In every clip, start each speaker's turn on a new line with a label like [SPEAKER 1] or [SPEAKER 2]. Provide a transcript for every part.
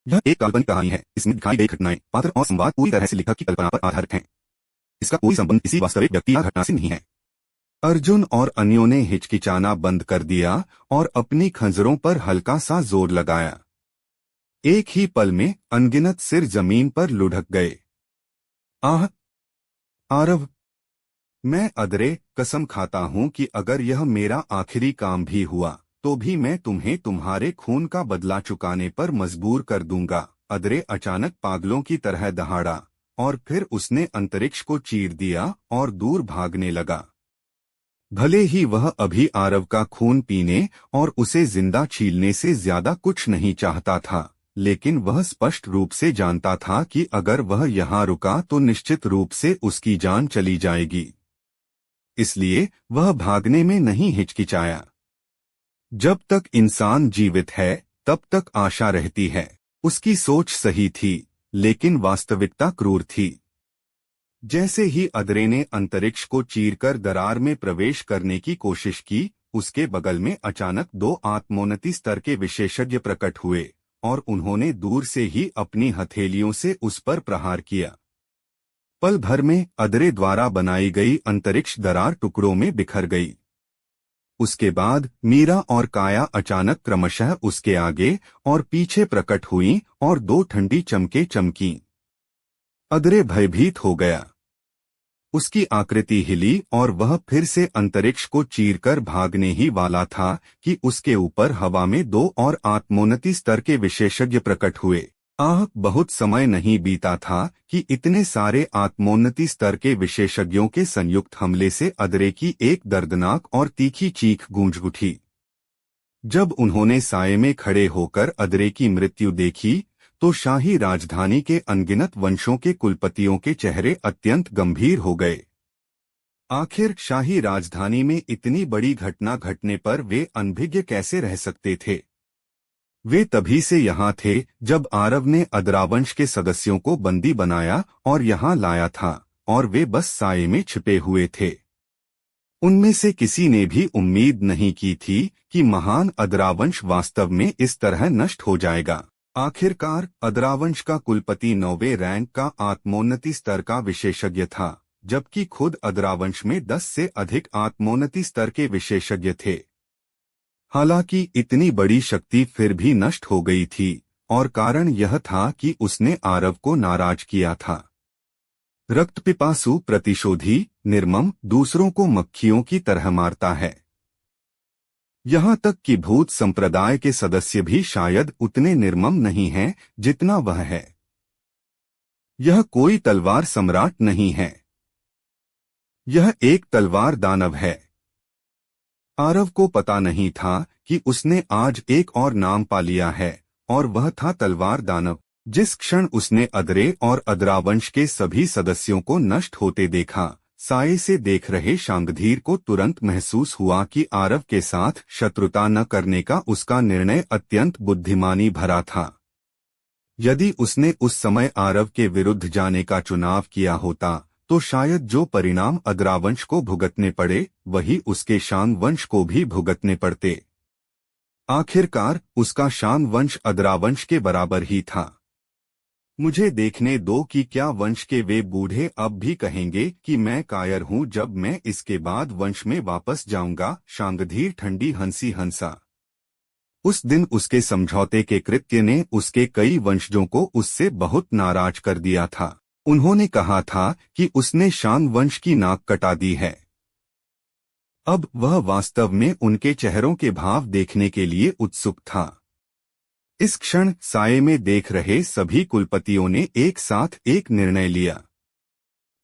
[SPEAKER 1] यह एक काल्पनिक कहानी है। इसमें दिखाई गई घटनाएं, पात्र और संवाद पूरी तरह से लेखक की कल्पना पर आधारित हैं। इसका कोई संबंध किसी वास्तविक व्यक्ति या घटना से नहीं है। अर्जुन और अन्यों ने हिचकिचाना बंद कर दिया और अपनी खंजरों पर हल्का सा जोर लगाया। एक ही पल में अनगिनत सिर जमीन पर लुढ़क गए। आह! आरव! मैं अदरे कसम खाता हूं कि अगर यह मेरा आखिरी काम भी हुआ तो भी मैं तुम्हें तुम्हारे खून का बदला चुकाने पर मजबूर कर दूंगा। अदरे अचानक पागलों की तरह दहाड़ा और फिर उसने अंतरिक्ष को चीर दिया और दूर भागने लगा। भले ही वह अभी आरव का खून पीने और उसे जिंदा छीलने से ज्यादा कुछ नहीं चाहता था, लेकिन वह स्पष्ट रूप से जानता था कि अगर वह यहाँ रुका तो निश्चित रूप से उसकी जान चली जाएगी। इसलिए वह भागने में नहीं हिचकिचाया। जब तक इंसान जीवित है तब तक आशा रहती है। उसकी सोच सही थी, लेकिन वास्तविकता क्रूर थी। जैसे ही अदरे ने अंतरिक्ष को चीरकर दरार में प्रवेश करने की कोशिश की, उसके बगल में अचानक दो आत्मोन्नति स्तर के विशेषज्ञ प्रकट हुए और उन्होंने दूर से ही अपनी हथेलियों से उस पर प्रहार किया। पल भर में अदरे द्वारा बनाई गई अंतरिक्ष दरार टुकड़ों में बिखर गई। उसके बाद मीरा और काया अचानक क्रमशः उसके आगे और पीछे प्रकट हुईं और दो ठंडी चमकें चमकीं। अदरे भयभीत हो गया। उसकी आकृति हिली और वह फिर से अंतरिक्ष को चीरकर भागने ही वाला था कि उसके ऊपर हवा में दो और आत्मोन्नति स्तर के विशेषज्ञ प्रकट हुए। बहुत समय नहीं बीता था कि इतने सारे आत्मोन्नति स्तर के विशेषज्ञों के संयुक्त हमले से अदरे की एक दर्दनाक और तीखी चीख गूंज उठी। जब उन्होंने साये में खड़े होकर अदरे की मृत्यु देखी तो शाही राजधानी के अनगिनत वंशों के कुलपतियों के चेहरे अत्यंत गंभीर हो गए। आखिर शाही राजधानी में इतनी बड़ी घटना घटने पर वे अनभिज्ञ कैसे रह सकते थे? वे तभी से यहाँ थे जब आरव ने अदरावंश के सदस्यों को बंदी बनाया और यहाँ लाया था, और वे बस साये में छिपे हुए थे। उनमें से किसी ने भी उम्मीद नहीं की थी कि महान अदरावंश वास्तव में इस तरह नष्ट हो जाएगा। आखिरकार अदरावंश का कुलपति 9वें रैंक का आत्मोन्नति स्तर का विशेषज्ञ था, जबकि खुद अदरावंश में 10 से अधिक आत्मोन्नति स्तर के विशेषज्ञ थे। हालांकि इतनी बड़ी शक्ति फिर भी नष्ट हो गई थी, और कारण यह था कि उसने आरव को नाराज किया था। रक्तपिपासु, प्रतिशोधी, निर्मम, दूसरों को मक्खियों की तरह मारता है। यहाँ तक कि भूत संप्रदाय के सदस्य भी शायद उतने निर्मम नहीं हैं जितना वह है। यह कोई तलवार सम्राट नहीं है, यह एक तलवार दानव है। आरव को पता नहीं था कि उसने आज एक और नाम पा लिया है, और वह था तलवार दानव। जिस क्षण उसने अदरे और अदरावंश के सभी सदस्यों को नष्ट होते देखा, साये से देख रहे शांगधीर को तुरंत महसूस हुआ कि आरव के साथ शत्रुता न करने का उसका निर्णय अत्यंत बुद्धिमानी भरा था। यदि उसने उस समय आरव के विरुद्ध जाने का चुनाव किया होता तो शायद जो परिणाम अदरावंश को भुगतने पड़े वही उसके शांग वंश को भी भुगतने पड़ते। आखिरकार उसका शांग वंश अदरावंश के बराबर ही था। मुझे देखने दो कि क्या वंश के वे बूढ़े अब भी कहेंगे कि मैं कायर हूँ जब मैं इसके बाद वंश में वापस जाऊंगा। शांगधीर ठंडी हंसी हंसा। उस दिन उसके समझौते के कृत्य ने उसके कई वंशजों को उससे बहुत नाराज कर दिया था। उन्होंने कहा था कि उसने शांग वंश की नाक कटा दी है। अब वह वास्तव में उनके चेहरों के भाव देखने के लिए उत्सुक था। इस क्षण साये में देख रहे सभी कुलपतियों ने एक साथ एक निर्णय लिया।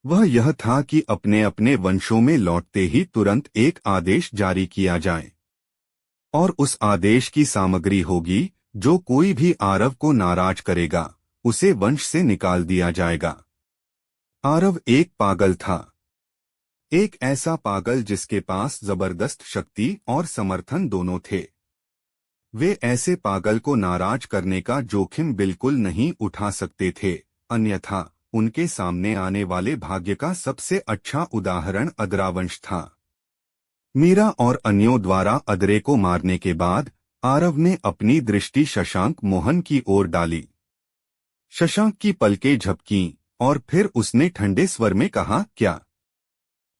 [SPEAKER 1] वह यह था कि अपने अपने वंशों में लौटते ही तुरंत एक आदेश जारी किया जाए, और उस आदेश की सामग्री होगी जो कोई भी आरव को नाराज करेगा उसे वंश से निकाल दिया जाएगा। आरव एक पागल था, एक ऐसा पागल जिसके पास जबरदस्त शक्ति और समर्थन दोनों थे। वे ऐसे पागल को नाराज करने का जोखिम बिल्कुल नहीं उठा सकते थे, अन्यथा उनके सामने आने वाले भाग्य का सबसे अच्छा उदाहरण अदरावंश था। मीरा और अन्यों द्वारा अदरे को मारने के बाद आरव ने अपनी दृष्टि शशांक मोहन की ओर डाली। शशांक की पलकें झपकीं और फिर उसने ठंडे स्वर में कहा, क्या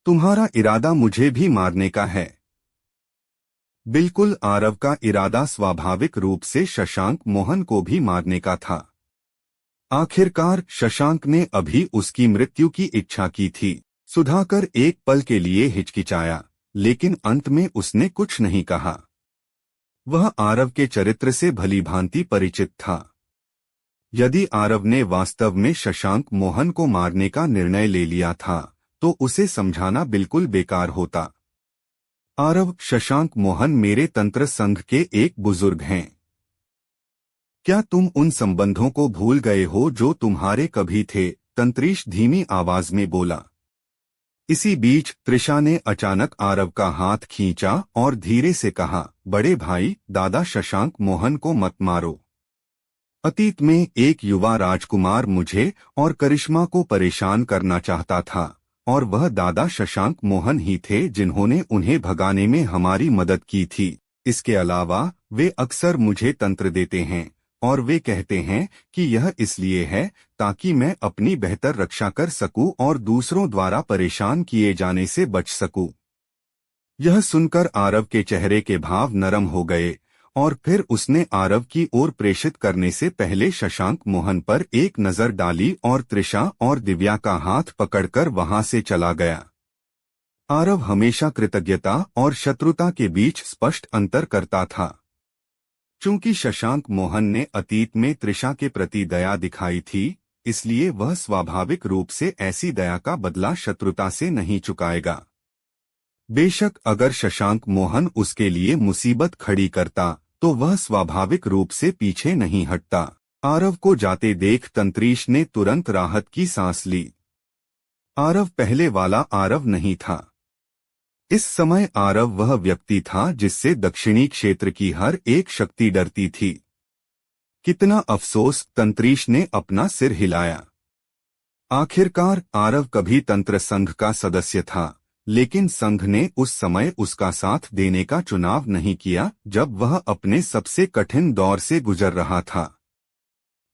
[SPEAKER 1] तुम्हारा इरादा मुझे भी मारने का है? बिल्कुल, आरव का इरादा स्वाभाविक रूप से शशांक मोहन को भी मारने का था। आखिरकार शशांक ने अभी उसकी मृत्यु की इच्छा की थी। सुधाकर एक पल के लिए हिचकिचाया, लेकिन अंत में उसने कुछ नहीं कहा। वह आरव के चरित्र से भलीभांति परिचित था। यदि आरव ने वास्तव में शशांक मोहन को मारने का निर्णय ले लिया था, तो उसे समझाना बिल्कुल बेकार होता। आरव, शशांक मोहन मेरे तंत्र संघ के एक बुजुर्ग हैं। क्या तुम उन संबंधों को भूल गए हो जो तुम्हारे कभी थे? तंत्रीश धीमी आवाज में बोला। इसी बीच त्रिशा ने अचानक आरव का हाथ खींचा और धीरे से कहा, बड़े भाई, दादा शशांक मोहन को मत मारो। अतीत में एक युवा राजकुमार मुझे और करिश्मा को परेशान करना चाहता था, और वह दादा शशांक मोहन ही थे जिन्होंने उन्हें भगाने में हमारी मदद की थी। इसके अलावा वे अक्सर मुझे तंत्र देते हैं, और वे कहते हैं कि यह इसलिए है ताकि मैं अपनी बेहतर रक्षा कर सकूं और दूसरों द्वारा परेशान किए जाने से बच सकूं। यह सुनकर आरव के चेहरे के भाव नरम हो गए, और फिर उसने आरव की ओर प्रेषित करने से पहले शशांक मोहन पर एक नजर डाली और त्रिशा और दिव्या का हाथ पकड़कर वहां से चला गया। आरव हमेशा कृतज्ञता और शत्रुता के बीच स्पष्ट अंतर करता था। चूंकि शशांक मोहन ने अतीत में त्रिशा के प्रति दया दिखाई थी, इसलिए वह स्वाभाविक रूप से ऐसी दया का बदला शत्रुता से नहीं चुकाएगा। बेशक अगर शशांक मोहन उसके लिए मुसीबत खड़ी करता, तो वह स्वाभाविक रूप से पीछे नहीं हटता। आरव को जाते देख तंत्रीश ने तुरंत राहत की सांस ली। आरव पहले वाला आरव नहीं था। इस समय आरव वह व्यक्ति था जिससे दक्षिणी क्षेत्र की हर एक शक्ति डरती थी। कितना अफसोस, तंत्रीश ने अपना सिर हिलाया। आखिरकार आरव कभी तंत्र संघ का सदस्य था, लेकिन संघ ने उस समय उसका साथ देने का चुनाव नहीं किया जब वह अपने सबसे कठिन दौर से गुजर रहा था।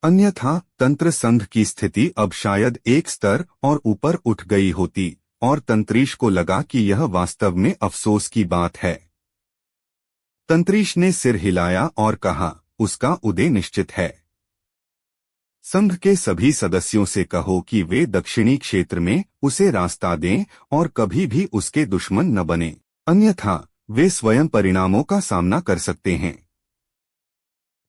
[SPEAKER 1] अन्यथा तंत्र संघ की स्थिति अब शायद एक स्तर और ऊपर उठ गई होती, और तंत्रीश को लगा कि यह वास्तव में अफसोस की बात है। तंत्रीश ने सिर हिलाया और कहा, उसका उदय निश्चित है। संघ के सभी सदस्यों से कहो कि वे दक्षिणी क्षेत्र में उसे रास्ता दें और कभी भी उसके दुश्मन न बने, अन्यथा वे स्वयं परिणामों का सामना कर सकते हैं।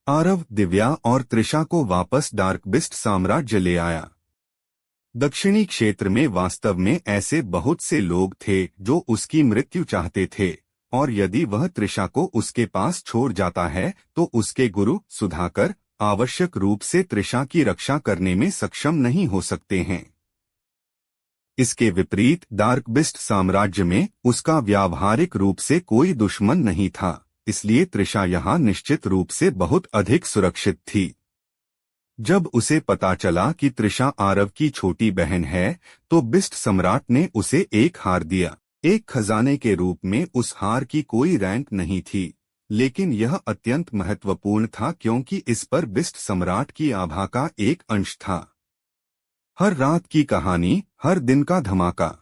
[SPEAKER 1] आरव, दिव्या और त्रिशा को वापस डार्क बिस्ट साम्राज्य ले आया। दक्षिणी क्षेत्र में वास्तव में ऐसे बहुत से लोग थे जो उसकी मृत्यु चाहते थे, और यदि वह त्रिशा को उसके पास छोड़ जाता है तो उसके गुरु सुधाकर आवश्यक रूप से त्रिशा की रक्षा करने में सक्षम नहीं हो सकते हैं। इसके विपरीत डार्क बिस्ट साम्राज्य में उसका व्यावहारिक रूप से कोई दुश्मन नहीं था, इसलिए त्रिशा यहाँ निश्चित रूप से बहुत अधिक सुरक्षित थी। जब उसे पता चला कि त्रिशा आरव की छोटी बहन है, तो बिस्ट सम्राट ने उसे एक हार दिया। एक खजाने के रूप में उस हार की कोई रैंक नहीं थी, लेकिन यह अत्यंत महत्वपूर्ण था क्योंकि इस पर बिस्ट सम्राट की आभा का एक अंश था। हर रात की कहानी, हर दिन का धमाका,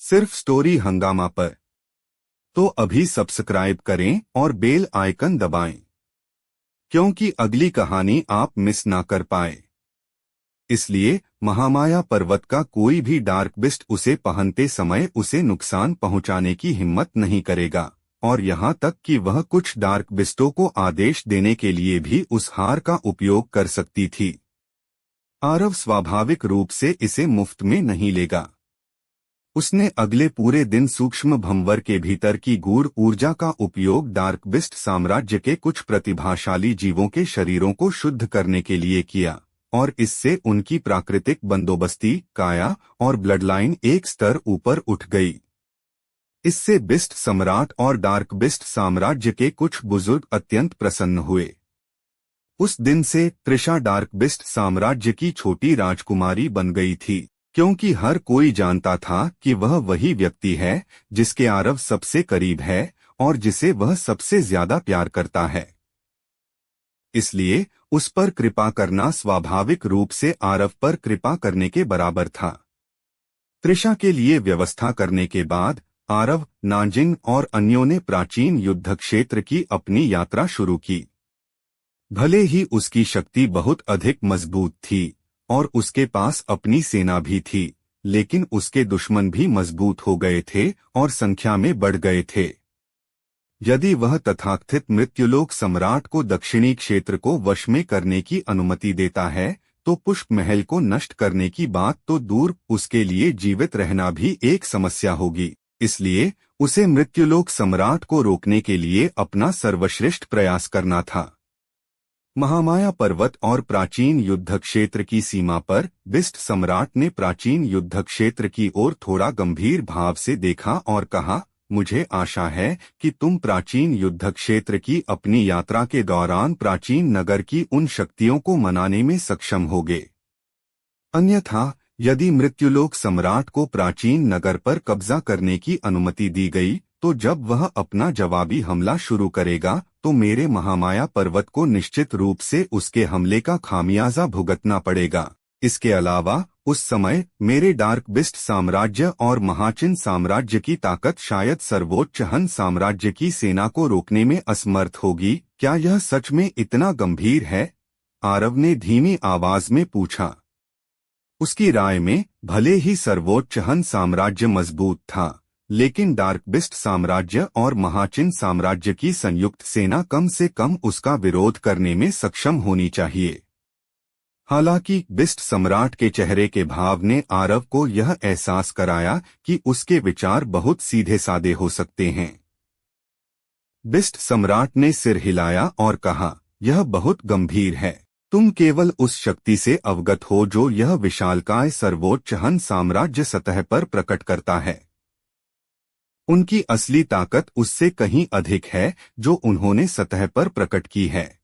[SPEAKER 1] सिर्फ स्टोरी हंगामा पर। तो अभी सब्सक्राइब करें और बेल आइकन दबाएं, क्योंकि अगली कहानी आप मिस ना कर पाए। इसलिए महामाया पर्वत का कोई भी डार्क बिस्ट उसे पहनते समय उसे नुकसान पहुंचाने की हिम्मत नहीं करेगा, और यहाँ तक कि वह कुछ डार्क बिस्टों को आदेश देने के लिए भी उस हार का उपयोग कर सकती थी। आरव स्वाभाविक रूप से इसे मुफ्त में नहीं लेगा। उसने अगले पूरे दिन सूक्ष्म भंवर के भीतर की गूढ़ ऊर्जा का उपयोग डार्क बिस्ट साम्राज्य के कुछ प्रतिभाशाली जीवों के शरीरों को शुद्ध करने के लिए किया, और इससे उनकी प्राकृतिक बंदोबस्ती, काया और ब्लडलाइन एक स्तर ऊपर उठ गई। इससे बिस्ट सम्राट और डार्क बिस्ट साम्राज्य के कुछ बुजुर्ग अत्यंत प्रसन्न हुए। उस दिन से त्रिशा डार्क बिस्ट साम्राज्य की छोटी राजकुमारी बन गई थी, क्योंकि हर कोई जानता था कि वह वही व्यक्ति है जिसके आरव सबसे करीब है और जिसे वह सबसे ज्यादा प्यार करता है। इसलिए उस पर कृपा करना स्वाभाविक रूप से आरव पर कृपा करने के बराबर था। त्रिशा के लिए व्यवस्था करने के बाद आरव, नाजिन और अन्यों ने प्राचीन युद्ध क्षेत्र की अपनी यात्रा शुरू की। भले ही उसकी शक्ति बहुत अधिक मजबूत थी और उसके पास अपनी सेना भी थी, लेकिन उसके दुश्मन भी मजबूत हो गए थे और संख्या में बढ़ गए थे। यदि वह तथाकथित मृत्युलोक सम्राट को दक्षिणी क्षेत्र को वश में करने की अनुमति देता है, तो पुष्प महल को नष्ट करने की बात तो दूर, उसके लिए जीवित रहना भी एक समस्या होगी। इसलिए उसे मृत्युलोक सम्राट को रोकने के लिए अपना सर्वश्रेष्ठ प्रयास करना था। महामाया पर्वत और प्राचीन युद्ध क्षेत्र की सीमा पर बिस्ट सम्राट ने प्राचीन युद्ध क्षेत्र की ओर थोड़ा गंभीर भाव से देखा और कहा, मुझे आशा है कि तुम प्राचीन युद्ध क्षेत्र की अपनी यात्रा के दौरान प्राचीन नगर की उन शक्तियों को मनाने में सक्षम होगे। अन्यथा यदि मृत्युलोक सम्राट को प्राचीन नगर पर कब्जा करने की अनुमति दी गई, तो जब वह अपना जवाबी हमला शुरू करेगा तो मेरे महामाया पर्वत को निश्चित रूप से उसके हमले का खामियाजा भुगतना पड़ेगा। इसके अलावा उस समय मेरे डार्क बिस्ट साम्राज्य और महाचिन साम्राज्य की ताकत शायद सर्वोच्च हन साम्राज्य की सेना को रोकने में असमर्थ होगी। क्या यह सच में इतना गंभीर है? आरव ने धीमी आवाज में पूछा। उसकी राय में भले ही सर्वोच्च हन साम्राज्य मजबूत था, लेकिन डार्क बिस्ट साम्राज्य और महाचिन साम्राज्य की संयुक्त सेना कम से कम उसका विरोध करने में सक्षम होनी चाहिए। हालांकि बिस्ट सम्राट के चेहरे के भाव ने आरव को यह एहसास कराया कि उसके विचार बहुत सीधे सादे हो सकते हैं। बिस्ट सम्राट ने सिर हिलाया और कहा, यह बहुत गंभीर है। तुम केवल उस शक्ति से अवगत हो जो यह विशालकाय सर्वोच्च हन साम्राज्य सतह पर प्रकट करता है। उनकी असली ताकत उससे कहीं अधिक है जो उन्होंने सतह पर प्रकट की है।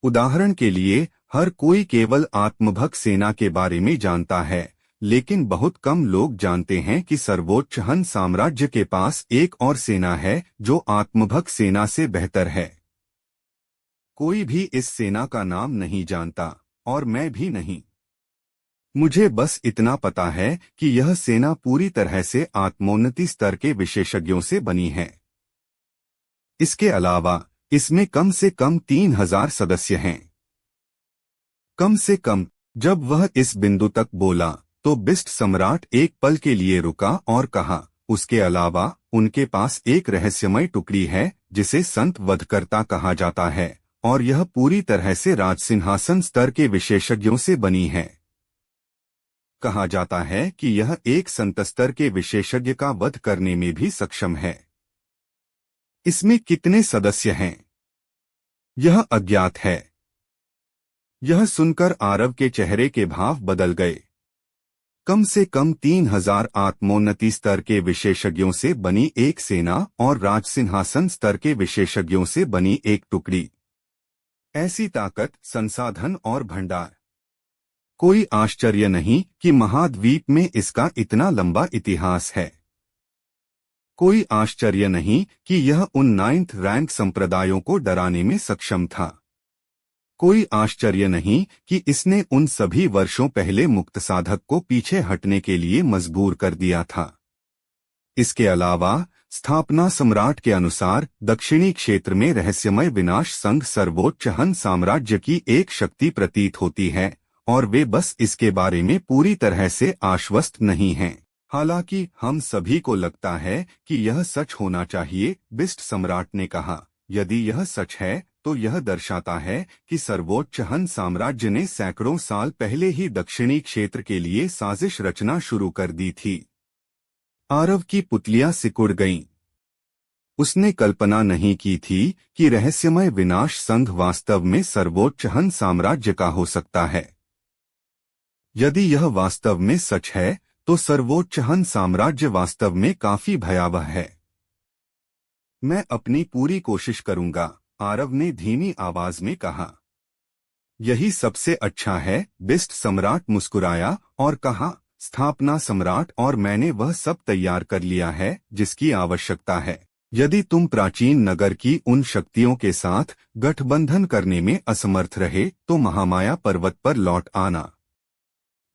[SPEAKER 1] उदाहरण के लिए, हर कोई केवल आत्मभक्त सेना के बारे में जानता है, लेकिन बहुत कम लोग जानते हैं कि सर्वोच्च हन साम्राज्य के पास एक और सेना है जो आत्मभक्त सेना से बेहतर है। कोई भी इस सेना का नाम नहीं जानता और मैं भी नहीं। मुझे बस इतना पता है कि यह सेना पूरी तरह से आत्मोन्नति स्तर के विशेषज्ञों से बनी है। इसके अलावा इसमें कम से कम 3000 सदस्य हैं। कम से कम। जब वह इस बिंदु तक बोला तो बिस्ट सम्राट एक पल के लिए रुका और कहा, उसके अलावा उनके पास एक रहस्यमय टुकड़ी है जिसे संत वधकर्ता कहा जाता है और यह पूरी तरह से राजसिंहासन स्तर के विशेषज्ञों से बनी है। कहा जाता है कि यह एक संत स्तर के विशेषज्ञ का वध करने में भी सक्षम है। इसमें कितने सदस्य हैं, यह अज्ञात है। यह सुनकर आरव के चेहरे के भाव बदल गए। कम से कम 3000 आत्मोन्नति स्तर के विशेषज्ञों से बनी एक सेना और राजसिंहासन स्तर के विशेषज्ञों से बनी एक टुकड़ी। ऐसी ताकत, संसाधन और भंडार। कोई आश्चर्य नहीं कि महाद्वीप में इसका इतना लंबा इतिहास है। कोई आश्चर्य नहीं कि यह उन 9th रैंक संप्रदायों को डराने में सक्षम था। कोई आश्चर्य नहीं कि इसने उन सभी वर्षों पहले मुक्त साधक को पीछे हटने के लिए मजबूर कर दिया था। इसके अलावा स्थापना सम्राट के अनुसार दक्षिणी क्षेत्र में रहस्यमय विनाश संघ सर्वोच्च हन साम्राज्य की एक शक्ति प्रतीत होती है और वे बस इसके बारे में पूरी तरह से आश्वस्त नहीं हैं। हालांकि हम सभी को लगता है कि यह सच होना चाहिए, बिस्ट सम्राट ने कहा। यदि यह सच है तो यह दर्शाता है कि सर्वोच्च हन साम्राज्य ने सैकड़ों साल पहले ही दक्षिणी क्षेत्र के लिए साजिश रचना शुरू कर दी थी। आरव की पुतलियां सिकुड़ गईं। उसने कल्पना नहीं की थी कि रहस्यमय विनाश संघ वास्तव में सर्वोच्च हन साम्राज्य का हो सकता है। यदि यह वास्तव में सच है तो सर्वोच्च हन साम्राज्य वास्तव में काफी भयावह है। मैं अपनी पूरी कोशिश करूंगा, आरव ने धीमी आवाज में कहा। यही सबसे अच्छा है, बिस्ट सम्राट मुस्कुराया और कहा, स्थापना सम्राट और मैंने वह सब तैयार कर लिया है जिसकी आवश्यकता है। यदि तुम प्राचीन नगर की उन शक्तियों के साथ गठबंधन करने में असमर्थ रहे तो महामाया पर्वत पर लौट आना।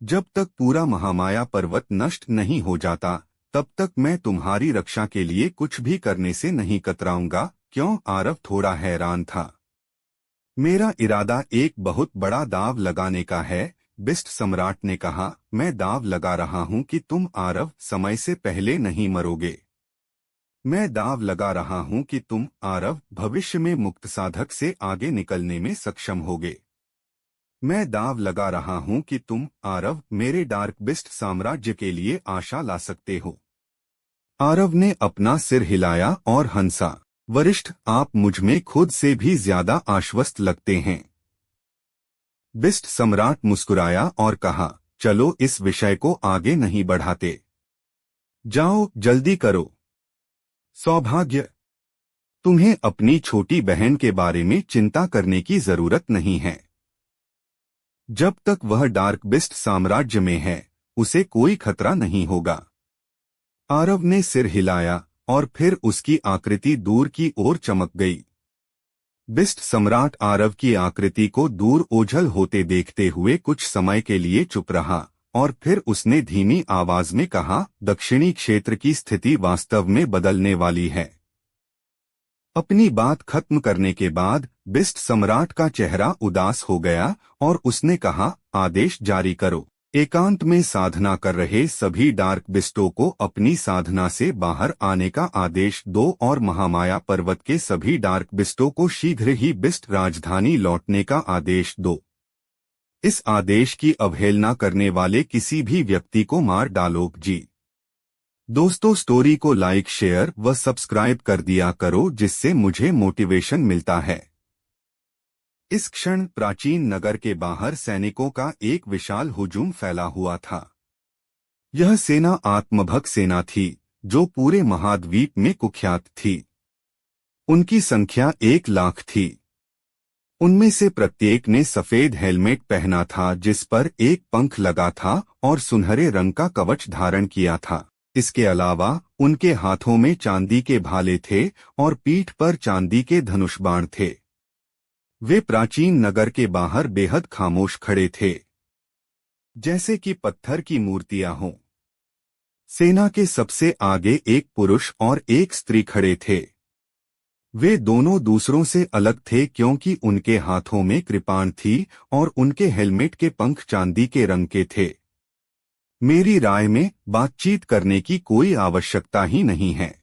[SPEAKER 1] जब तक पूरा महामाया पर्वत नष्ट नहीं हो जाता तब तक मैं तुम्हारी रक्षा के लिए कुछ भी करने से नहीं कतराऊंगा। क्यों? आरव थोड़ा हैरान था। मेरा इरादा एक बहुत बड़ा दाव लगाने का है, बिस्ट सम्राट ने कहा। मैं दाव लगा रहा हूं कि तुम आरव समय से पहले नहीं मरोगे। मैं दाव लगा रहा हूं कि तुम आरव भविष्य में मुक्त साधक से आगे निकलने में सक्षम होगे। मैं दाव लगा रहा हूं कि तुम आरव मेरे डार्क बिस्ट साम्राज्य के लिए आशा ला सकते हो। आरव ने अपना सिर हिलाया और हंसा। वरिष्ठ, आप मुझ में खुद से भी ज्यादा आश्वस्त लगते हैं। बिस्ट सम्राट मुस्कुराया और कहा, चलो इस विषय को आगे नहीं बढ़ाते। जाओ, जल्दी करो। सौभाग्य, तुम्हें अपनी छोटी बहन के बारे में चिंता करने की जरूरत नहीं है। जब तक वह डार्क बिस्ट साम्राज्य में है उसे कोई खतरा नहीं होगा। आरव ने सिर हिलाया और फिर उसकी आकृति दूर की ओर चमक गई। बिस्ट सम्राट आरव की आकृति को दूर ओझल होते देखते हुए कुछ समय के लिए चुप रहा और फिर उसने धीमी आवाज में कहा, दक्षिणी क्षेत्र की स्थिति वास्तव में बदलने वाली है। अपनी बात खत्म करने के बाद बिस्ट सम्राट का चेहरा उदास हो गया और उसने कहा, आदेश जारी करो। एकांत में साधना कर रहे सभी डार्क बिस्टों को अपनी साधना से बाहर आने का आदेश दो और महामाया पर्वत के सभी डार्क बिस्टों को शीघ्र ही बिस्ट राजधानी लौटने का आदेश दो। इस आदेश की अवहेलना करने वाले किसी भी व्यक्ति को मार डालो। जी दोस्तों, स्टोरी को लाइक, शेयर व सब्सक्राइब कर दिया करो जिससे मुझे मोटिवेशन मिलता है। इस क्षण प्राचीन नगर के बाहर सैनिकों का एक विशाल हुजूम फैला हुआ था। यह सेना आत्मभक्त सेना थी जो पूरे महाद्वीप में कुख्यात थी। उनकी संख्या 1,00,000 थी। उनमें से प्रत्येक ने सफेद हेलमेट पहना था जिस पर एक पंख लगा था और सुनहरे रंग का कवच धारण किया था। इसके अलावा उनके हाथों में चांदी के भाले थे और पीठ पर चांदी के धनुष बाण थे। वे प्राचीन नगर के बाहर बेहद खामोश खड़े थे, जैसे कि पत्थर की मूर्तियां हों। सेना के सबसे आगे एक पुरुष और एक स्त्री खड़े थे। वे दोनों दूसरों से अलग थे क्योंकि उनके हाथों में कृपाण थी और उनके हेलमेट के पंख चांदी के रंग के थे। मेरी राय में बातचीत करने की कोई आवश्यकता ही नहीं है।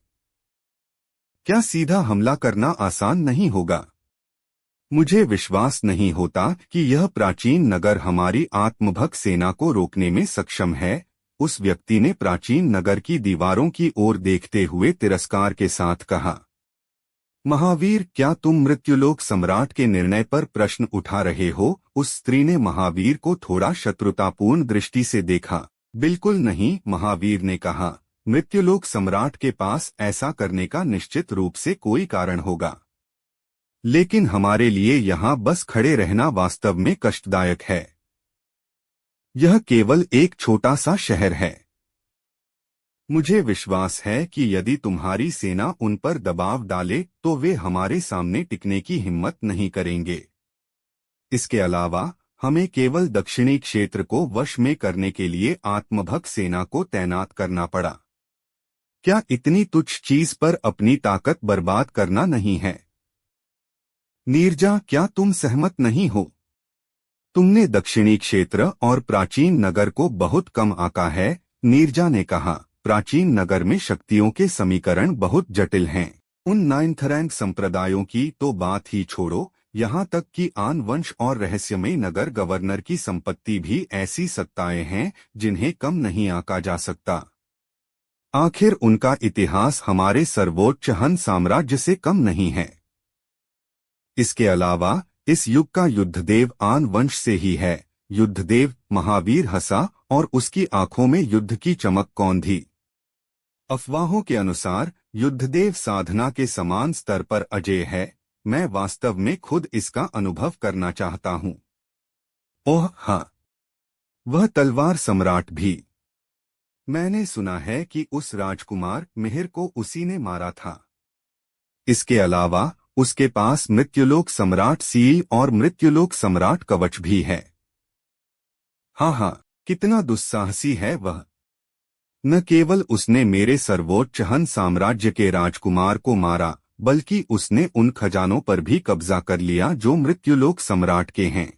[SPEAKER 1] क्या सीधा हमला करना आसान नहीं होगा? मुझे विश्वास नहीं होता कि यह प्राचीन नगर हमारी आत्मभक्त सेना को रोकने में सक्षम है। उस व्यक्ति ने प्राचीन नगर की दीवारों की ओर देखते हुए तिरस्कार के साथ कहा। महावीर, क्या तुम मृत्युलोक सम्राट के निर्णय पर प्रश्न उठा रहे हो? उस स्त्री ने महावीर को थोड़ा शत्रुतापूर्ण दृष्टि से देखा। बिल्कुल नहीं, महावीर ने कहा। मृत्युलोक सम्राट के पास ऐसा करने का निश्चित रूप से कोई कारण होगा, लेकिन हमारे लिए यहाँ बस खड़े रहना वास्तव में कष्टदायक है। यह केवल एक छोटा सा शहर है। मुझे विश्वास है कि यदि तुम्हारी सेना उन पर दबाव डाले तो वे हमारे सामने टिकने की हिम्मत नहीं करेंगे। इसके अलावा हमें केवल दक्षिणी क्षेत्र को वश में करने के लिए आत्मभक्त सेना को तैनात करना पड़ा। क्या इतनी तुच्छ चीज पर अपनी ताकत बर्बाद करना नहीं है? नीरजा, क्या तुम सहमत नहीं हो? तुमने दक्षिणी क्षेत्र और प्राचीन नगर को बहुत कम आंका है, नीरजा ने कहा। प्राचीन नगर में शक्तियों के समीकरण बहुत जटिल हैं। उन 9th रैंक संप्रदायों की तो बात ही छोड़ो, यहाँ तक कि आन वंश और रहस्यमय नगर गवर्नर की संपत्ति भी ऐसी सत्ताएं हैं जिन्हें कम नहीं आंका जा सकता। आखिर उनका इतिहास हमारे सर्वोच्च हन साम्राज्य से कम नहीं है। इसके अलावा इस युग का युद्धदेव आन वंश से ही है। युद्धदेव, महावीर हंसा और उसकी आंखों में युद्ध की चमक कौन थी। अफवाहों के अनुसार युद्धदेव साधना के समान स्तर पर अजेय है। मैं वास्तव में खुद इसका अनुभव करना चाहता हूँ। ओह हाँ, वह तलवार सम्राट भी। मैंने सुना है कि उस राजकुमार मिहिर को उसी ने मारा था। इसके अलावा उसके पास मृत्युलोक सम्राट सील और मृत्युलोक सम्राट कवच भी है। हाँ हाँ, कितना दुस्साहसी है वह। न केवल उसने मेरे सर्वोच्च हन साम्राज्य के राजकुमार को मारा, बल्कि उसने उन खजानों पर भी कब्जा कर लिया जो मृत्युलोक सम्राट के हैं।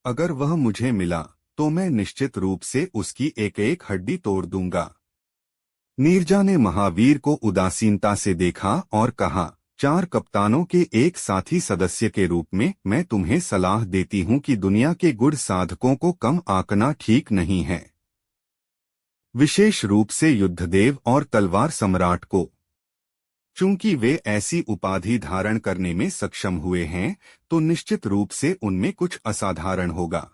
[SPEAKER 1] अगर वह मुझे मिला तो मैं निश्चित रूप से उसकी एक एक हड्डी तोड़ दूंगा। नीरजा ने महावीर को उदासीनता से देखा और कहा, 4 कप्तानों के एक साथी सदस्य के रूप में मैं तुम्हें सलाह देती हूं कि दुनिया के गुड़ साधकों को कम आंकना ठीक नहीं है, विशेष रूप से युद्धदेव और तलवार सम्राट को। चूंकि वे ऐसी उपाधि धारण करने में सक्षम हुए हैं, तो निश्चित रूप से उनमें कुछ असाधारण होगा।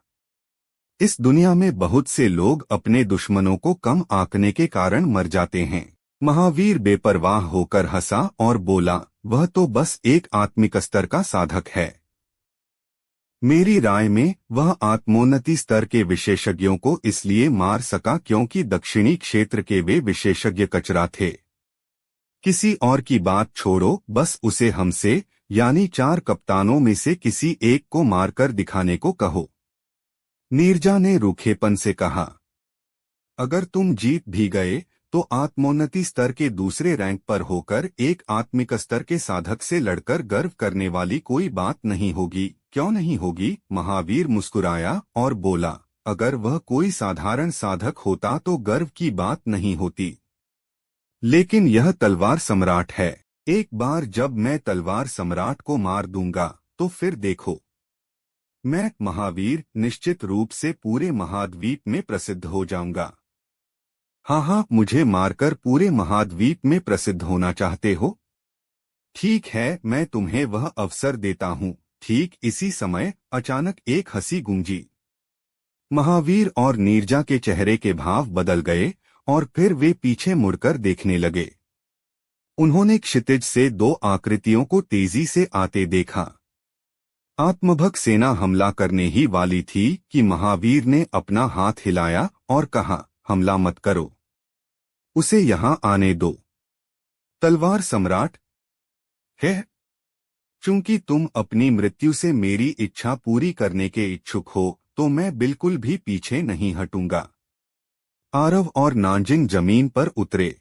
[SPEAKER 1] इस दुनिया में बहुत से लोग अपने दुश्मनों को कम आंकने के कारण मर जाते हैं। महावीर बेपरवाह होकर हंसा और बोला, वह तो बस एक आत्मिक स्तर का साधक है। मेरी राय में वह आत्मोन्नति स्तर के विशेषज्ञों को इसलिए मार सका क्योंकि दक्षिणी क्षेत्र के वे विशेषज्ञ कचरा थे। किसी और की बात छोड़ो, बस उसे हमसे यानी 4 कप्तानों में से किसी एक को मारकर दिखाने को कहो। नीरजा ने रूखेपन से कहा, अगर तुम जीत भी गए तो आत्मोन्नति स्तर के दूसरे रैंक पर होकर एक आत्मिक स्तर के साधक से लड़कर गर्व करने वाली कोई बात नहीं होगी। क्यों नहीं होगी? महावीर मुस्कुराया और बोला, अगर वह कोई साधारण साधक होता तो गर्व की बात नहीं होती, लेकिन यह तलवार सम्राट है। एक बार जब मैं तलवार सम्राट को मार दूंगा तो फिर देखो, मैं महावीर निश्चित रूप से पूरे महाद्वीप में प्रसिद्ध हो जाऊंगा। हाँ, मुझे मारकर पूरे महाद्वीप में प्रसिद्ध होना चाहते हो? ठीक है, मैं तुम्हें वह अवसर देता हूँ। ठीक इसी समय अचानक एक हंसी गूंजी। महावीर और नीरजा के चेहरे के भाव बदल गए और फिर वे पीछे मुड़कर देखने लगे। उन्होंने क्षितिज से 2 आकृतियों को तेजी से आते देखा। आत्मभक्त सेना हमला करने ही वाली थी कि महावीर ने अपना हाथ हिलाया और कहा, हमला मत करो, उसे यहां आने दो। तलवार सम्राट है, चूंकि तुम अपनी मृत्यु से मेरी इच्छा पूरी करने के इच्छुक हो तो मैं बिल्कुल भी पीछे नहीं हटूंगा। आरव और नांजिंग जमीन पर उतरे।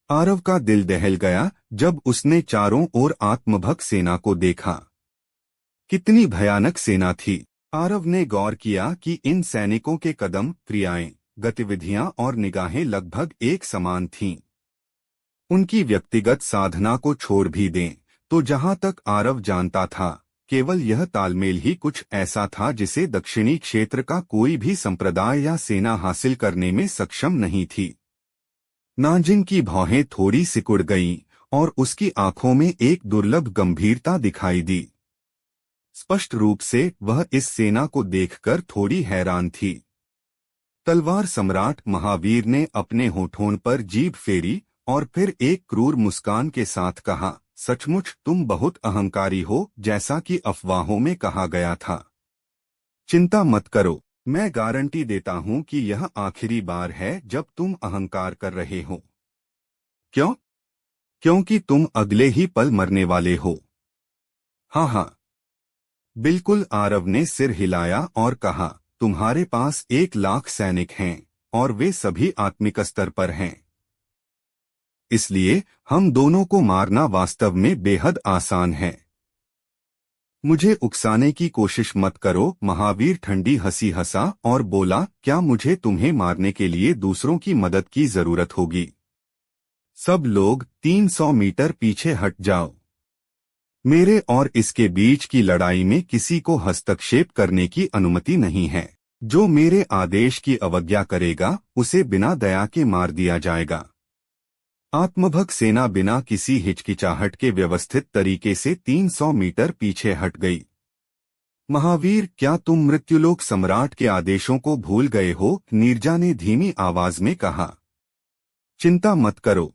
[SPEAKER 1] आरव का दिल दहल गया जब उसने चारों ओर आत्मभक्त सेना को देखा। कितनी भयानक सेना थी। आरव ने गौर किया कि इन सैनिकों के कदम, क्रियाएं, गतिविधियां और निगाहें लगभग एक समान थीं। उनकी व्यक्तिगत साधना को छोड़ भी दें तो जहां तक आरव जानता था, केवल यह तालमेल ही कुछ ऐसा था जिसे दक्षिणी क्षेत्र का कोई भी संप्रदाय या सेना हासिल करने में सक्षम नहीं थी। नांजिंग की भौहें थोड़ी सिकुड़ गईं और उसकी आंखों में एक दुर्लभ गंभीरता दिखाई दी। स्पष्ट रूप से वह इस सेना को देखकर थोड़ी हैरान थी। तलवार सम्राट महावीर ने अपने होठों पर जीभ फेरी और फिर एक क्रूर मुस्कान के साथ कहा, सचमुच तुम बहुत अहंकारी हो, जैसा कि अफवाहों में कहा गया था। चिंता मत करो, मैं गारंटी देता हूं कि यह आखिरी बार है जब तुम अहंकार कर रहे हो। क्यों? क्योंकि तुम अगले ही पल मरने वाले हो। हाँ, बिल्कुल। आरव ने सिर हिलाया और कहा, तुम्हारे पास 1 लाख सैनिक हैं और वे सभी आत्मिक स्तर पर हैं, इसलिए हम दोनों को मारना वास्तव में बेहद आसान है। मुझे उकसाने की कोशिश मत करो। महावीर ठंडी हंसी हंसा और बोला, क्या मुझे तुम्हें मारने के लिए दूसरों की मदद की जरूरत होगी? सब लोग 300 मीटर पीछे हट जाओ। मेरे और इसके बीच की लड़ाई में किसी को हस्तक्षेप करने की अनुमति नहीं है। जो मेरे आदेश की अवज्ञा करेगा उसे बिना दया के मार दिया जाएगा। आत्मभक्त सेना बिना किसी हिचकिचाहट के व्यवस्थित तरीके से 300 मीटर पीछे हट गई। महावीर, क्या तुम मृत्युलोक सम्राट के आदेशों को भूल गए हो? नीरजा ने धीमी आवाज में कहा। चिंता मत करो,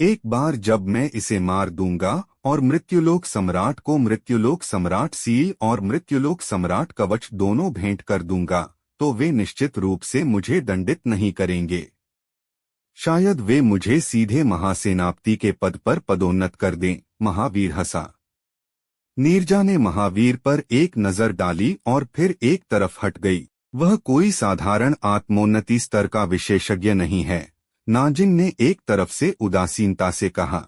[SPEAKER 1] एक बार जब मैं इसे मार दूंगा और मृत्युलोक सम्राट को मृत्युलोक सम्राट सील और मृत्युलोक सम्राट कवच दोनों भेंट कर दूंगा, तो वे निश्चित रूप से मुझे दंडित नहीं करेंगे। शायद वे मुझे सीधे महासेनापति के पद पर पदोन्नत कर दें। महावीर हंसा। नीरजा ने महावीर पर एक नजर डाली और फिर एक तरफ हट गई। वह कोई साधारण आत्मोन्नति स्तर का विशेषज्ञ नहीं है, नाजिन ने एक तरफ से उदासीनता से कहा।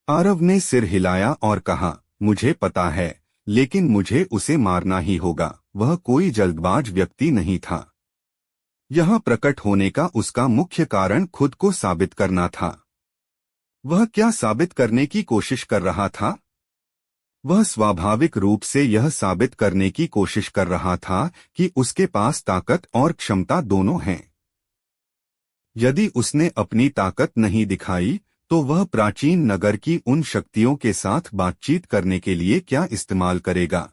[SPEAKER 1] आरव ने सिर हिलाया और कहा, मुझे पता है, लेकिन मुझे उसे मारना ही होगा। वह कोई जल्दबाज व्यक्ति नहीं था। यहाँ प्रकट होने का उसका मुख्य कारण खुद को साबित करना था। वह क्या साबित करने की कोशिश कर रहा था? वह स्वाभाविक रूप से यह साबित करने की कोशिश कर रहा था कि उसके पास ताकत और क्षमता दोनों हैं। यदि उसने अपनी ताकत नहीं दिखाई तो वह प्राचीन नगर की उन शक्तियों के साथ बातचीत करने के लिए क्या इस्तेमाल करेगा?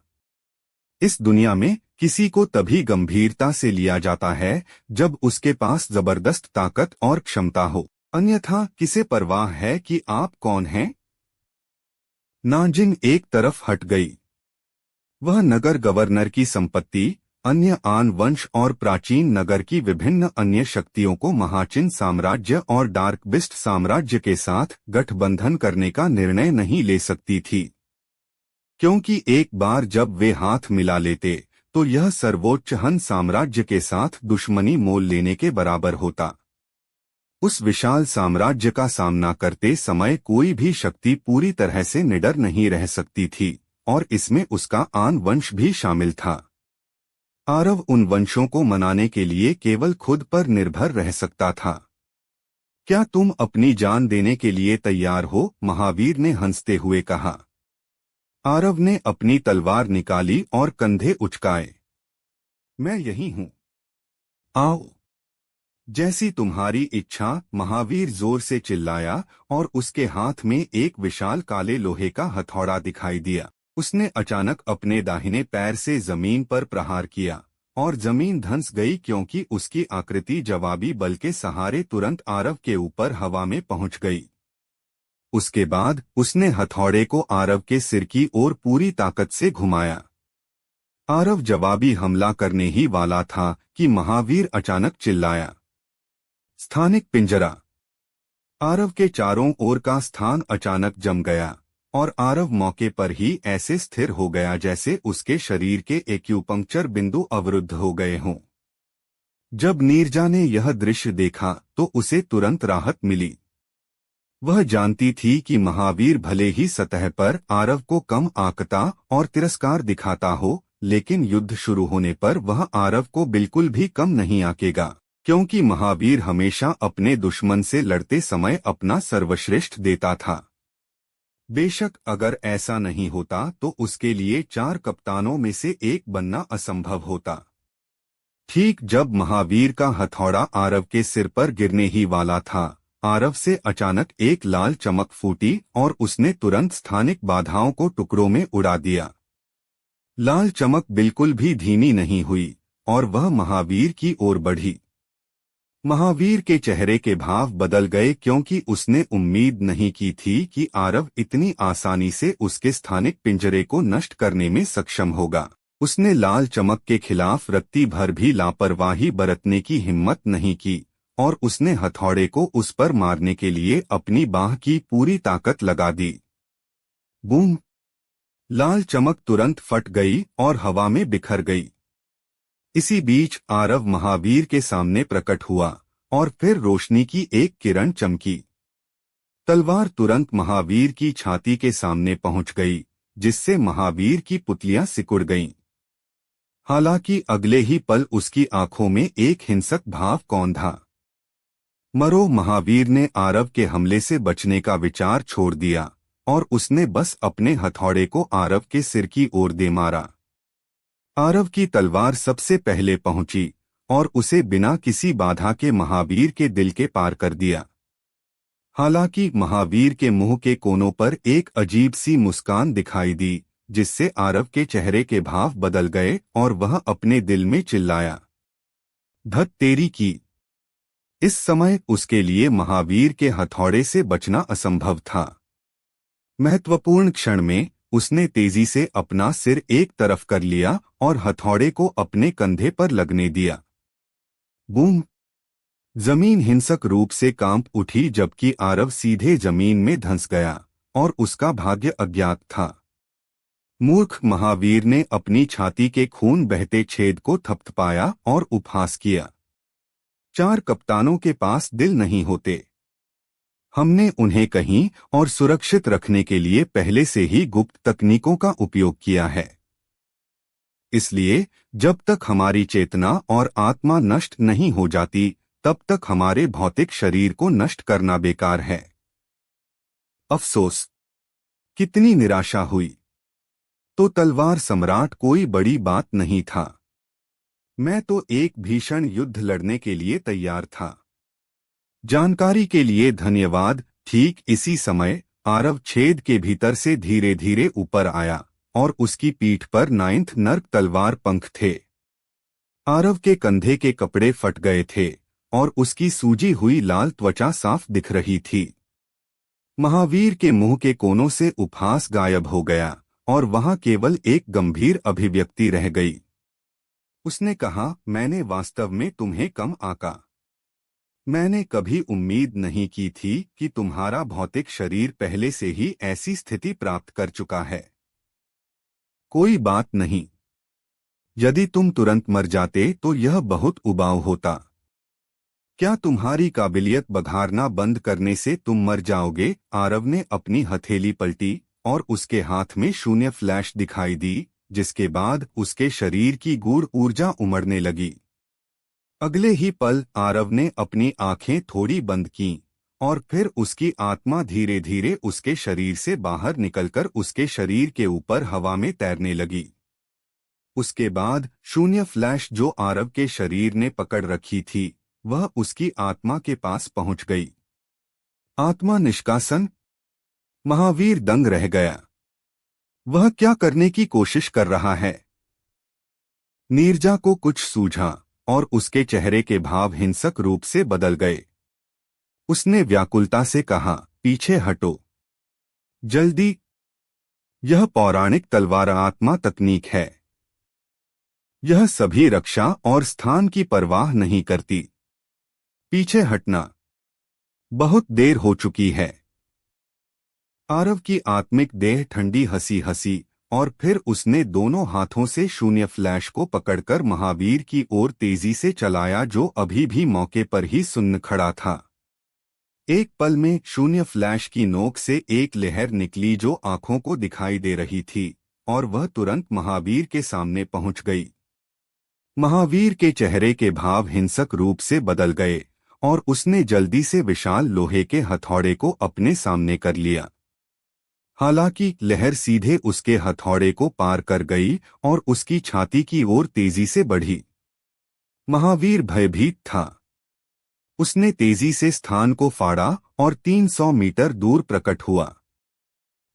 [SPEAKER 1] इस दुनिया में किसी को तभी गंभीरता से लिया जाता है जब उसके पास जबरदस्त ताकत और क्षमता हो, अन्यथा किसे परवाह है कि आप कौन हैं? नाजिन एक तरफ हट गई। वह नगर गवर्नर की संपत्ति, अन्य आन वंश और प्राचीन नगर की विभिन्न अन्य शक्तियों को महाचिन साम्राज्य और डार्क बिस्ट साम्राज्य के साथ गठबंधन करने का निर्णय नहीं ले सकती थी, क्योंकि एक बार जब वे हाथ मिला लेते तो यह सर्वोच्च हन साम्राज्य के साथ दुश्मनी मोल लेने के बराबर होता। उस विशाल साम्राज्य का सामना करते समय कोई भी शक्ति पूरी तरह से निडर नहीं रह सकती थी, और इसमें उसका आन वंश भी शामिल था। आरव उन वंशों को मनाने के लिए केवल खुद पर निर्भर रह सकता था। क्या तुम अपनी जान देने के लिए तैयार हो? महावीर ने हंसते हुए कहा। आरव ने अपनी तलवार निकाली और कंधे उचकाए। मैं यही हूं, आओ। जैसी तुम्हारी इच्छा, महावीर जोर से चिल्लाया और उसके हाथ में एक विशाल काले लोहे का हथौड़ा दिखाई दिया। उसने अचानक अपने दाहिने पैर से जमीन पर प्रहार किया और जमीन धंस गई, क्योंकि उसकी आकृति जवाबी बल के सहारे तुरंत आरव के ऊपर हवा में पहुंच गई। उसके बाद उसने हथौड़े को आरव के सिर की ओर पूरी ताकत से घुमाया। आरव जवाबी हमला करने ही वाला था कि महावीर अचानक चिल्लाया, स्थानिक पिंजरा। आरव के चारों ओर का स्थान अचानक जम गया और आरव मौके पर ही ऐसे स्थिर हो गया जैसे उसके शरीर के एक्यूपंक्चर बिंदु अवरुद्ध हो गए हों। जब नीरजा ने यह दृश्य देखा तो उसे तुरंत राहत मिली। वह जानती थी कि महावीर भले ही सतह पर आरव को कम आंकता और तिरस्कार दिखाता हो, लेकिन युद्ध शुरू होने पर वह आरव को बिल्कुल भी कम नहीं आंकेगा, क्योंकि महावीर हमेशा अपने दुश्मन से लड़ते समय अपना सर्वश्रेष्ठ देता था। बेशक अगर ऐसा नहीं होता तो उसके लिए 4 कप्तानों में से एक बनना असंभव होता। ठीक जब महावीर का हथौड़ा आरव के सिर पर गिरने ही वाला था, आरव से अचानक एक लाल चमक फूटी और उसने तुरंत स्थानिक बाधाओं को टुकड़ों में उड़ा दिया। लाल चमक बिल्कुल भी धीमी नहीं हुई और वह महावीर की ओर बढ़ी। महावीर के चेहरे के भाव बदल गए, क्योंकि उसने उम्मीद नहीं की थी कि आरव इतनी आसानी से उसके स्थानिक पिंजरे को नष्ट करने में सक्षम होगा। उसने लाल चमक के खिलाफ रत्ती भर भी लापरवाही बरतने की हिम्मत नहीं की और उसने हथौड़े को उस पर मारने के लिए अपनी बाह की पूरी ताकत लगा दी। बूम! लाल चमक तुरंत फट गई और हवा में बिखर गई। इसी बीच आरव महावीर के सामने प्रकट हुआ और फिर रोशनी की एक किरण चमकी। तलवार तुरंत महावीर की छाती के सामने पहुंच गई, जिससे महावीर की पुतलियां सिकुड़ गईं। हालांकि अगले ही पल उसकी आंखों में एक हिंसक भाव कौंधा। मरो! महावीर ने आरव के हमले से बचने का विचार छोड़ दिया और उसने बस अपने हथौड़े को आरव के सिर की ओर दे मारा। आरव की तलवार सबसे पहले पहुंची और उसे बिना किसी बाधा के महावीर के दिल के पार कर दिया। हालांकि महावीर के मुंह के कोनों पर एक अजीब सी मुस्कान दिखाई दी, जिससे आरव के चेहरे के भाव बदल गए और वह अपने दिल में चिल्लाया, धत तेरी की। इस समय उसके लिए महावीर के हथौड़े से बचना असंभव था। महत्वपूर्ण क्षण में उसने तेजी से अपना सिर एक तरफ कर लिया और हथौड़े को अपने कंधे पर लगने दिया। बूम! जमीन हिंसक रूप से कांप उठी जबकि आरव सीधे जमीन में धंस गया और उसका भाग्य अज्ञात था। मूर्ख महावीर ने अपनी छाती के खून बहते छेद को थपथपाया और उपहास किया। 4 कप्तानों के पास दिल नहीं होते। हमने उन्हें कहीं और सुरक्षित रखने के लिए पहले से ही गुप्त तकनीकों का उपयोग किया है। इसलिए जब तक हमारी चेतना और आत्मा नष्ट नहीं हो जाती तब तक हमारे भौतिक शरीर को नष्ट करना बेकार है। अफसोस, कितनी निराशा हुई। तो तलवार सम्राट कोई बड़ी बात नहीं था। मैं तो एक भीषण युद्ध लड़ने के लिए तैयार था। जानकारी के लिए धन्यवाद। ठीक इसी समय आरव छेद के भीतर से धीरे धीरे ऊपर आया और उसकी पीठ पर 9th नर्क तलवार पंख थे। आरव के कंधे के कपड़े फट गए थे और उसकी सूजी हुई लाल त्वचा साफ दिख रही थी। महावीर के मुंह के कोनों से उपहास गायब हो गया और वहां केवल एक गंभीर अभिव्यक्ति रह गई। उसने कहा, मैंने वास्तव में तुम्हें कम आंका। मैंने कभी उम्मीद नहीं की थी कि तुम्हारा भौतिक शरीर पहले से ही ऐसी स्थिति प्राप्त कर चुका है। कोई बात नहीं। यदि तुम तुरंत मर जाते तो यह बहुत उबाऊ होता। क्या तुम्हारी काबिलियत बघारना बंद करने से तुम मर जाओगे? आरव ने अपनी हथेली पलटी और उसके हाथ में शून्य फ्लैश दिखाई दी, जिसके बाद उसके शरीर की गूढ़ ऊर्जा उमड़ने लगी। अगले ही पल आरव ने अपनी आंखें थोड़ी बंद कीं और फिर उसकी आत्मा धीरे धीरे उसके शरीर से बाहर निकलकर उसके शरीर के ऊपर हवा में तैरने लगी। उसके बाद शून्य फ्लैश जो आरव के शरीर ने पकड़ रखी थी वह उसकी आत्मा के पास पहुंच गई। आत्मा निष्कासन। महावीर दंग रह गया। वह क्या करने की कोशिश कर रहा है? नीरजा को कुछ सूझा और उसके चेहरे के भाव हिंसक रूप से बदल गए। उसने व्याकुलता से कहा, पीछे हटो जल्दी। यह पौराणिक तलवार आत्मा तकनीक है। यह सभी रक्षा और स्थान की परवाह नहीं करती। पीछे हटना। बहुत देर हो चुकी है। आरव की आत्मिक देह ठंडी हंसी हंसी और फिर उसने दोनों हाथों से शून्य फ्लैश को पकड़कर महावीर की ओर तेजी से चलाया, जो अभी भी मौके पर ही सुन्न खड़ा था। एक पल में शून्य फ्लैश की नोक से एक लहर निकली जो आंखों को दिखाई दे रही थी और वह तुरंत महावीर के सामने पहुंच गई। महावीर के चेहरे के भाव हिंसक रूप से बदल गए और उसने जल्दी से विशाल लोहे के हथौड़े को अपने सामने कर लिया। हालांकि लहर सीधे उसके हथौड़े को पार कर गई और उसकी छाती की ओर तेजी से बढ़ी। महावीर भयभीत था। उसने तेजी से स्थान को फाड़ा और 300 मीटर दूर प्रकट हुआ।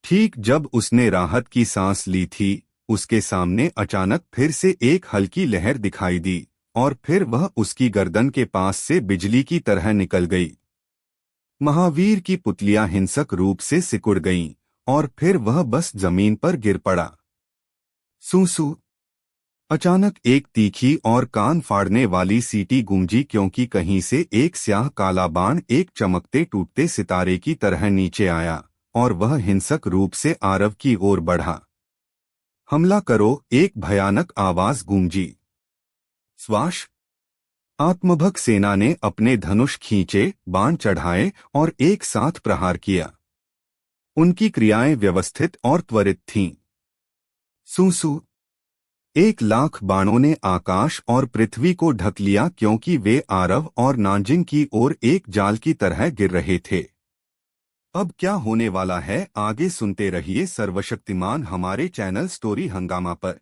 [SPEAKER 1] ठीक जब उसने राहत की सांस ली थी, उसके सामने अचानक फिर से एक हल्की लहर दिखाई दी और फिर वह उसकी गर्दन के पास से बिजली की तरह निकल गई। महावीर की पुतलियां हिंसक रूप से सिकुड़ गईं और फिर वह बस जमीन पर गिर पड़ा। सूसू। अचानक एक तीखी और कान फाड़ने वाली सीटी गूंजी, क्योंकि कहीं से एक स्याह काला बाण एक चमकते टूटते सितारे की तरह नीचे आया और वह हिंसक रूप से आरव की ओर बढ़ा। हमला करो, एक भयानक आवाज गूंजी। स्वाश। आत्मभक्त सेना ने अपने धनुष खींचे, बाण चढ़ाए और एक साथ प्रहार किया। उनकी क्रियाएं व्यवस्थित और त्वरित थीं। सूसू। 1,00,000 बाणों ने आकाश और पृथ्वी को ढक लिया, क्योंकि वे आरव और नानजिंग की ओर एक जाल की तरह गिर रहे थे। अब क्या होने वाला है, आगे सुनते रहिए सर्वशक्तिमान हमारे चैनल स्टोरी हंगामा पर।